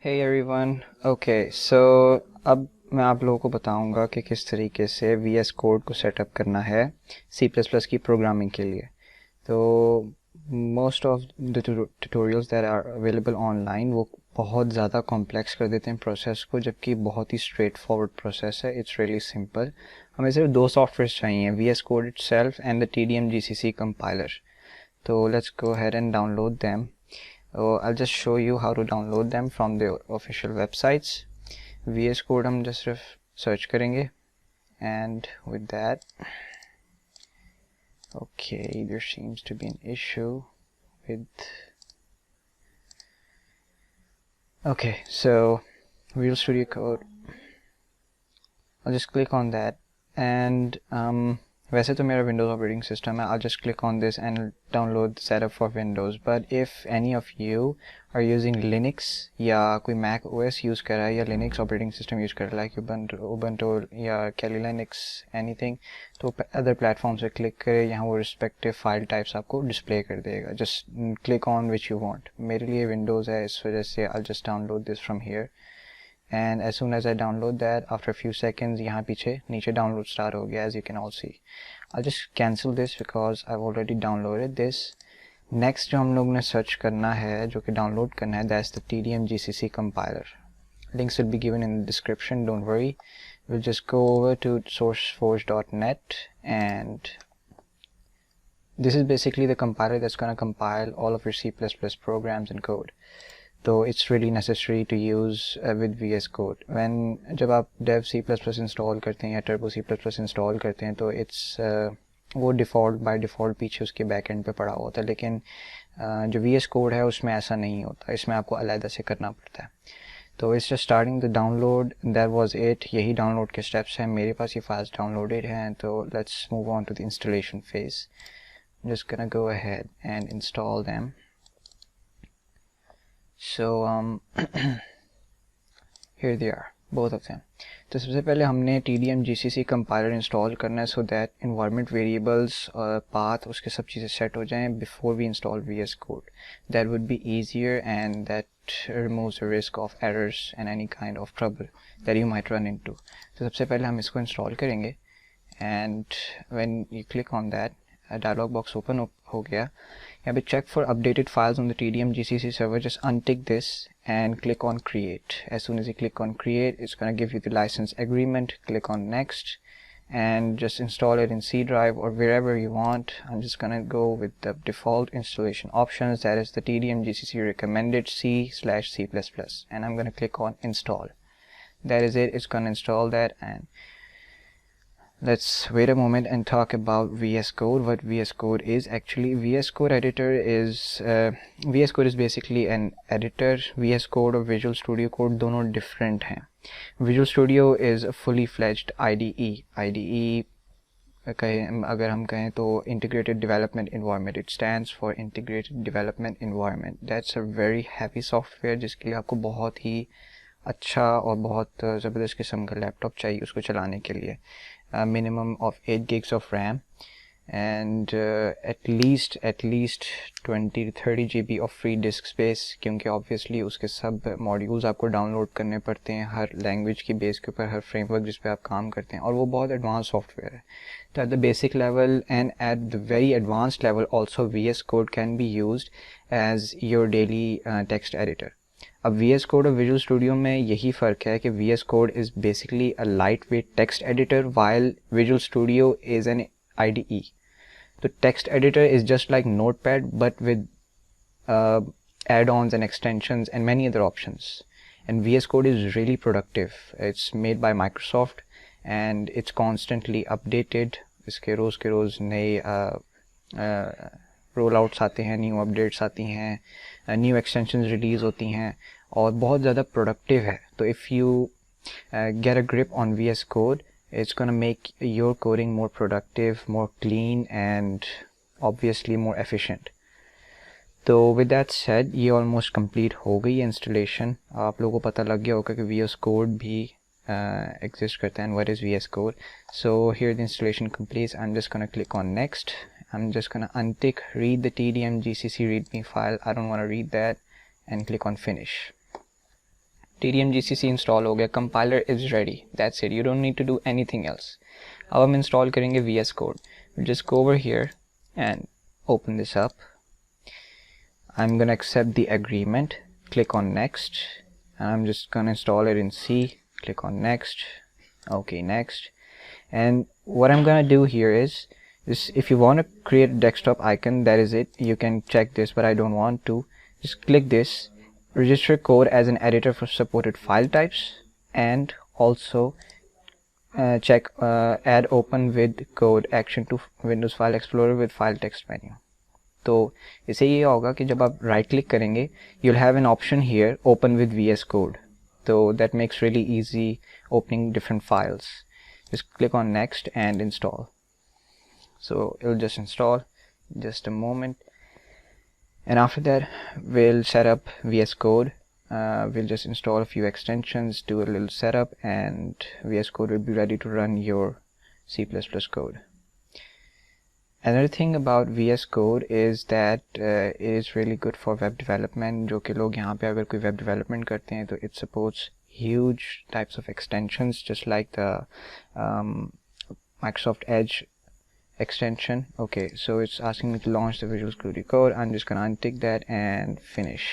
Hey everyone, okay, so अब मैं आप लोगों को बताऊंगा कि किस तरीके से VS कोड को सेटअप करना है C++ की प्रोग्रामिंग के लिए। तो most of the tutorials that are available online वो बहुत ज़्यादा कॉम्प्लेक्स कर देते हैं प्रोसेस को, जबकि बहुत ही स्ट्रेट फॉरवर्ड प्रोसेस है। It's really simple. हमें सिर्फ दो सॉफ्टवेयर चाहिए, VS code itself and the TDMGCC compiler। तो let's go ahead and download them. I'll just show you how to download them from the official websites. VS Code हम just सिर्फ search करेंगे, and with that, okay, there seems to be an issue with. Okay, so Visual Studio Code. I'll just click on that, and वैसे तो मेरा Windows operating system है, I'll just click on this and download the setup for Windows. But if any of you are using Linux या कोई Mac OS use कर रहा है या Linux operating system यूज़ कर रहा है, like Ubuntu या Kali Linux anything, तो other platforms पे click करें, यहाँ वो respective file types आपको display कर देगा. Just click on which you want. मेरे लिए Windows है, इस वजह से I'll just download this from here. And as soon as I download that, after a few seconds यहाँ पीछे नीचे download start हो गया, as you can all see. I'll just cancel this because I've already downloaded this. Next जो हम लोग ने search करना है, जो कि download करना है, that's the Tdmgcc compiler. Links will be given in the description, don't worry. We'll just go over to sourceforge.net, and this is basically the compiler that's going to compile all of your C++ programs and code. तो it's really necessary to use with VS Code. When जब आप dev C++ install करते हैं या turbo C++ install करते हैं, तो it's वो by default पीछे उसके backend पे पड़ा होता है, लेकिन जो VS Code है उसमें ऐसा नहीं होता, इसमें आपको अलग से करना पड़ता है। तो it's just starting the download. That was it. यही download के steps हैं। मेरे पास ये files downloaded हैं, तो let's move on to the installation phase. I'm just gonna go ahead and install them. So here they are, both of them. तो सबसे पहले हमने TDMGCC compiler install करना है, so that environment variables path उसके सब चीज़ें set हो जाएं before we install VS Code. That would be easier, and that removes the risk of errors and any kind of trouble that you might run into. तो सबसे पहले हम इसको install करेंगे, and when you click on that, a dialog box open हो गया। यहाँ पे check for updated files on the TDMGCC server. Just untick this and click on create. As soon as you click on create, it's going to give you the license agreement. Click on next and just install it in C drive or wherever you want. I'm just going to go with the default installation options, that is the TDMGCC recommended C/C++, and I'm going to click on install. That is it. It's going to install that, and let's wait a moment and talk about VS Code. What VS Code is actually, VS Code editor is VS Code is basically an editor. VS Code और Visual Studio Code दोनों different हैं. Visual Studio is a fully fledged IDE. IDE कहें अगर हम कहें तो Integrated Development Environment. It stands for Integrated Development Environment. That's a very heavy software जिसके लिए आपको बहुत ही अच्छा और बहुत ज़बरदस्त किस्म का लैपटॉप चाहिए उसको चलाने के लिए. Minimum of 8 gigs of RAM and at least 20 to 30 GB of free disk space, क्योंकि obviously उसके सब modules आपको डाउनलोड करने पड़ते हैं हर लैंग्वेज की बेस के ऊपर, हर फ्रेमवर्क जिस पे आप काम करते हैं, और वो बहुत एडवांस सॉफ्टवेयर है. तो at the basic level and at the very advanced level also, VS Code can be used as your daily text editor. अब VS Code और Visual Studio में यही फ़र्क है कि VS Code is basically a lightweight text editor while Visual Studio is an IDE. The text editor is just like Notepad but with add-ons and extensions and many other options. And VS Code is really productive. It's made by Microsoft and it's constantly updated. इसके रोज़ नए rollouts आते हैं, new updates आती हैं, new extensions release होती हैं और बहुत ज़्यादा प्रोडक्टिव है. तो if you get a grip on VS Code, it's gonna make your coding more productive, more clean and obviously more efficient. तो with that said, ये almost complete हो गई इंस्टॉलेशन. आप लोगों को पता लग गया होगा कि VS Code भी exist करता है, and what is VS Code. So here the installation completes. I'm just gonna click on next. I'm just gonna untick read the TDMGCC readme file. I don't want to read that, and click on finish. tdmgcc install हो गया, compiler is ready, that's it, you don't need to do anything else. अब हम install करेंगे VS Code. Just go over here and open this up. I'm gonna accept the agreement, click on next, and I'm just gonna install it in C. Click on next. Okay, next. And what I'm gonna do here is if you want to create a desktop icon, that is it, you can check this, but I don't want to. Just click this, register code as an editor for supported file types, and also check add open with code action to Windows File Explorer with file text menu. तो इसे ये होगा कि जब आप right click करेंगे you'll have an option here open with VS Code. So that makes really easy opening different files. Just click on next and install. So it'll just install, just a moment, and after that we'll set up VS Code. We'll just install a few extensions, do a little setup, and VS Code will be ready to run your C++ code. Another thing about VS Code is that it is really good for web development. जो कि लोग यहाँ पे अगर कोई web development करते हैं तो it supports huge types of extensions, just like the Microsoft Edge extension. Okay, so it's asking me to launch the Visual Studio Code. I'm just gonna untick that and finish.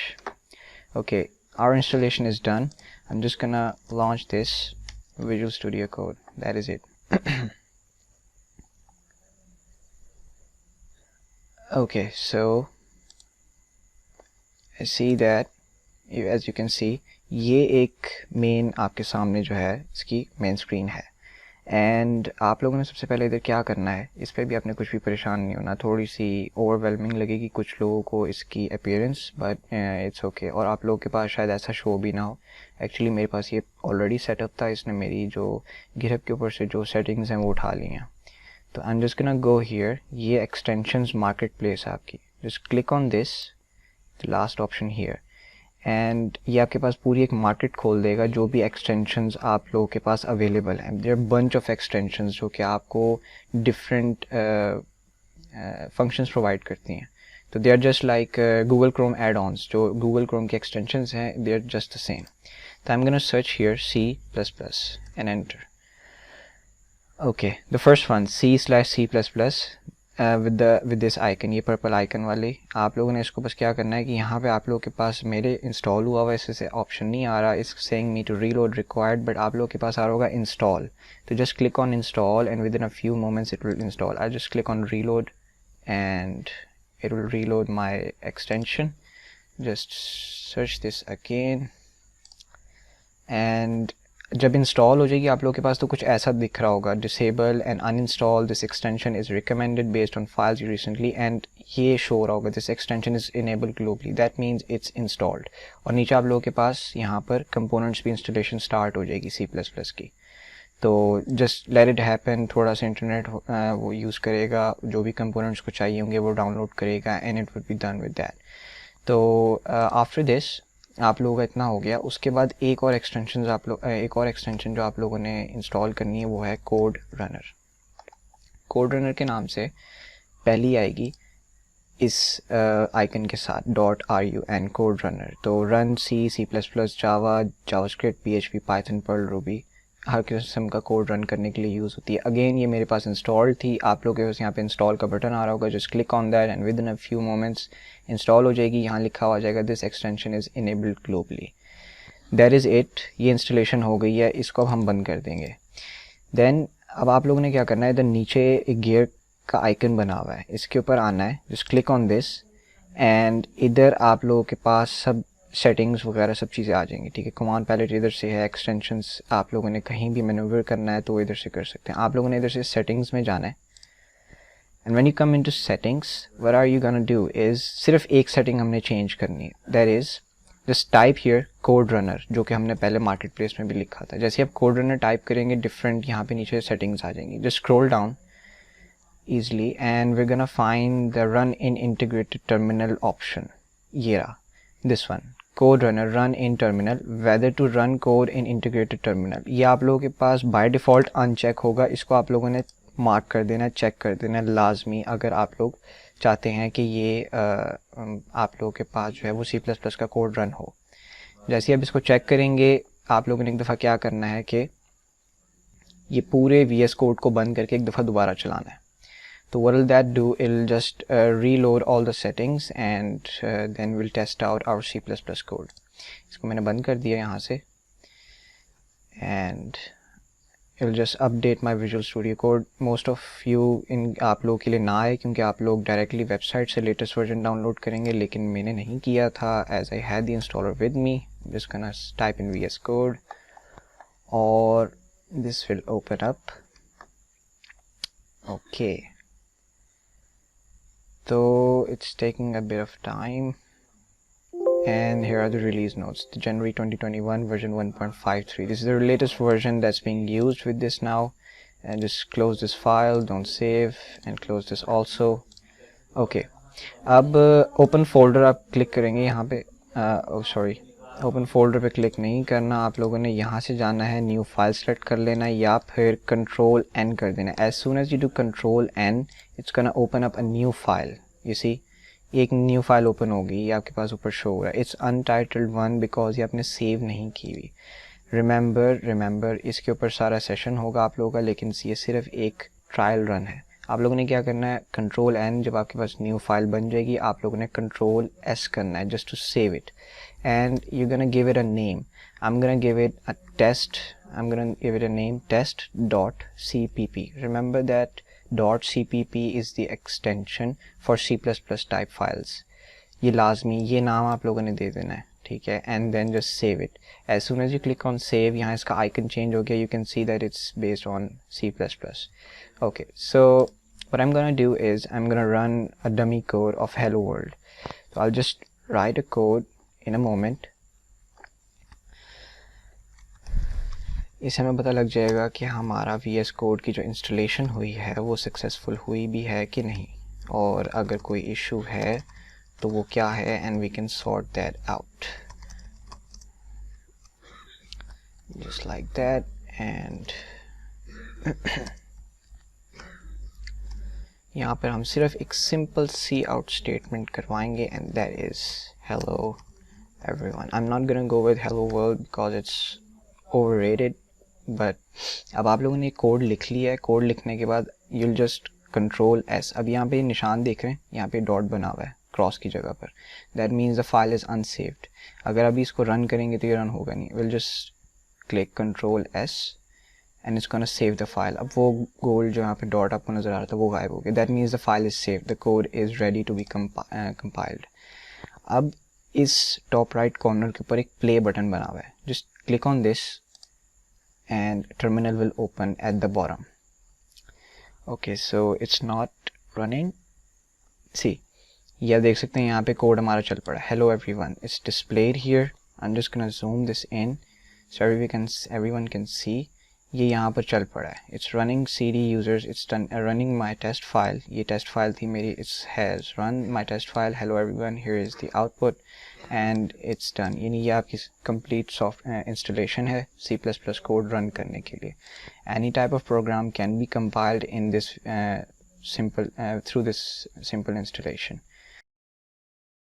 Okay, our installation is done. I'm just gonna launch this Visual Studio Code. That is it. Okay, so I see that as you can see ये एक main आपके सामने जो है इसकी main screen है. And आप लोगों ने सबसे पहले इधर क्या करना है, इस पर भी आपने कुछ भी परेशान नहीं होना. थोड़ी सी ओवरवेलमिंग लगेगी कुछ लोगों को इसकी अपीयरेंस, बट इट्स ओके. और आप लोगों के पास शायद ऐसा शो भी ना हो. एक्चुअली मेरे पास ये ऑलरेडी सेटअप था, इसने मेरी जो गिरहब के ऊपर से जो सेटिंग्स हैं वो उठा ली हैं. तो I am just gonna go here, ये एक्सटेंशंस मार्केट प्लेस है आपकी. Just click on this, the last option here, and ये आपके पास पूरी एक मार्केट खोल देगा जो भी एक्सटेंशंस आप लोगों के पास अवेलेबल हैं. देयर बंच ऑफ एक्सटेंशंस जो कि आपको डिफरेंट फंक्शंस प्रोवाइड करती हैं. तो they are just like Google Chrome add ons. जो गूगल क्रोम के एक्सटेंशंस हैं they are just the same. तो I am gonna search here C++ and enter. Okay, the first one C/C++ with this icon, ये purple icon वाली. आप लोगों ने इसको बस क्या करना है कि यहाँ पे आप लोगों के पास मेरे इंस्टॉल हुआ हुआ इससे ऑप्शन नहीं आ रहा, is saying me to reload required, but आप लोगों के पास आ रहा होगा इंस्टॉल. तो just click on install and within a few moments it will install. I just click on reload and it will reload my extension. Just search this again and जब install हो जाएगी आप लोगों के पास तो कुछ ऐसा दिख रहा होगा, disable and uninstall this extension is recommended based on files you recently, and ये शो रहा होगा this extension is enabled globally. That means it's installed. और नीचे आप लोगों के पास यहाँ पर कंपोनेंट्स भी इंस्टॉलेशन स्टार्ट हो जाएगी C++ की. तो जस्ट लेट इट हैपन. थोड़ा सा इंटरनेट वो यूज़ करेगा, जो भी कंपोनेंट्स को चाहिए होंगे वो डाउनलोड करेगा, and it would be done with that. तो आफ्टर दिस आप लोगों का इतना हो गया. उसके बाद एक और एक्सटेंशन जो आप लोगों ने इंस्टॉल करनी है वो है कोड रनर. कोड रनर के नाम से पहली आएगी इस आइकन के साथ .run कोड रनर. तो run C++, Java, JavaScript, PHP, Python, Perl, Ruby, हर किस्म का कोड रन करने के लिए यूज़ होती है. अगेन ये मेरे पास इंस्टॉल थी. आप लोगों के पास यहाँ पे इंस्टॉल का बटन आ रहा होगा. Just click on that and within a few moments install हो जाएगी. यहाँ लिखा हुआ जाएगा this extension is enabled globally. That is it. ये इंस्टॉलेशन हो गई है. इसको अब हम बंद कर देंगे. देन अब आप लोगों ने क्या करना है, इधर नीचे एक गियर का आइकन बना हुआ है, इसके ऊपर आना है. Just click on this and इधर आप लोगों के पास सब सेटिंग्स वगैरह सब चीज़ें आ जाएंगी. ठीक है, कमांड पैलेट इधर से है. एक्सटेंशंस आप लोगों ने कहीं भी मैन्यूवर करना है तो इधर से कर सकते हैं. आप लोगों ने इधर से सेटिंग्स में जाना है. And when you come into settings, what are you gonna do is सिर्फ एक सेटिंग हमने चेंज करनी है. That is just type here code runner, जो कि हमने पहले मार्केट प्लेस में भी लिखा था. जैसे आप कोड रनर टाइप करेंगे डिफरेंट यहाँ पे नीचे सेटिंग्स आ जाएंगी. Just scroll down easily and we're gonna find the run in integrated terminal option. ये रहा, this one, code runner, run in terminal, whether to run code in integrated terminal. ये आप लोगों के पास by default अनचेक होगा. इसको आप लोगों ने मार्क कर देना, चेक कर देना लाजमी, अगर आप लोग चाहते हैं कि ये आप लोगों के पास जो है वो C++ का कोड रन हो. जैसे अब इसको चेक करेंगे आप लोगों ने एक दफ़ा क्या करना है कि ये पूरे VS कोड को बंद करके एक दफ़ा दोबारा चलाना है. तो what will that do? It'll just reload all the settings and then we'll test out our C++ code. इसको मैंने बंद कर दिया यहाँ से and it'll just update my Visual Studio Code. Most of you आप लोगों के लिए ना आए क्योंकि आप लोग डायरेक्टली वेबसाइट से लेटेस्ट वर्जन डाउनलोड करेंगे, लेकिन मैंने नहीं किया था as I had the installer with me. I'm just gonna type in VS Code or this will open up. Okay. So it's taking a bit of time, and here are the release notes. The January 2021 version 1.53. This is the latest version that's being used with this now. And just close this file, don't save, and close this also. Okay. अब open folder आप click करेंगे यहाँ पे. Oh sorry, open folder पे click नहीं करना. आप लोगों ने यहाँ से जाना है, new file select कर लेना है या फिर Control N कर देना. As soon as you do Control N, it's gonna open up a new file. You see, एक न्यू फाइल ओपन होगी, ये आपके पास ऊपर शो हो रहा है. इट्स अनटाइटल्ड वन बिकॉज ये आपने सेव नहीं की हुई. रिमेंबर इसके ऊपर सारा सेशन होगा आप लोगों का, लेकिन ये सिर्फ एक ट्रायल रन है. आप लोगों ने क्या करना है, कंट्रोल एन, जब आपके पास न्यू फाइल बन जाएगी आप लोगों ने कंट्रोल एस करना है just to save it, and you gonna give it a name. I am gonna give it a test. I am gonna give it a name test.cpp. remember that .cpp is the extension for C++ type files. ये लाजमी, ये नाम आप लोगों ने दे देना है, ठीक है, and then just save it. As soon as you click on save, यहाँ इसका icon change हो गया. You can see that it's based on C++. Okay, so what I'm gonna do is I'm gonna run a dummy code of hello world. So I'll just write a code in a moment. इससे हमें पता लग जाएगा कि हमारा VS code की जो installation हुई है वो सक्सेसफुल हुई भी है कि नहीं, और अगर कोई इशू है तो वो क्या है, and we can sort that out just like that. And यहाँ पर हम सिर्फ एक सिंपल सी आउट स्टेटमेंट करवाएंगे, and that is hello everyone. I am not gonna go with hello world because it's overrated. But अब आप लोगों ने कोड लिख लिया है. कोड लिखने के बाद यूल जस्ट कंट्रोल एस. अब यहाँ पे निशान देख रहे हैं, यहाँ पे डॉट बना हुआ है क्रॉस की जगह पर. That means the file is unsaved. अगर अभी इसको रन करेंगे तो ये रन होगा नहीं. Will just click control S and it's gonna save the file. अब वो गोल जो यहाँ पे डॉट आपको नज़र आ रहा था वो गायब हो गया. That means the file is save. The code is ready to be compiled. अब इस टॉप राइट कॉर्नर के ऊपर एक प्ले बटन बना हुआ है. Just click on this and terminal will open at the bottom. Okay, so it's not running. See, ये देख सकते हैं यहाँ पे कोड हमारा चल पड़ा. Hello everyone, it's displayed here. I'm just gonna zoom this in so everyone can see. ये यहाँ पर चल पड़ा है. It's running cd users. It's done running my test file. ये test file थी मेरी. It has run my test file. Hello everyone, here is the output. And it's done. यानी ये आपकी complete software installation है C++ कोड रन करने के लिए. Any type of program can be compiled in this through this simple installation.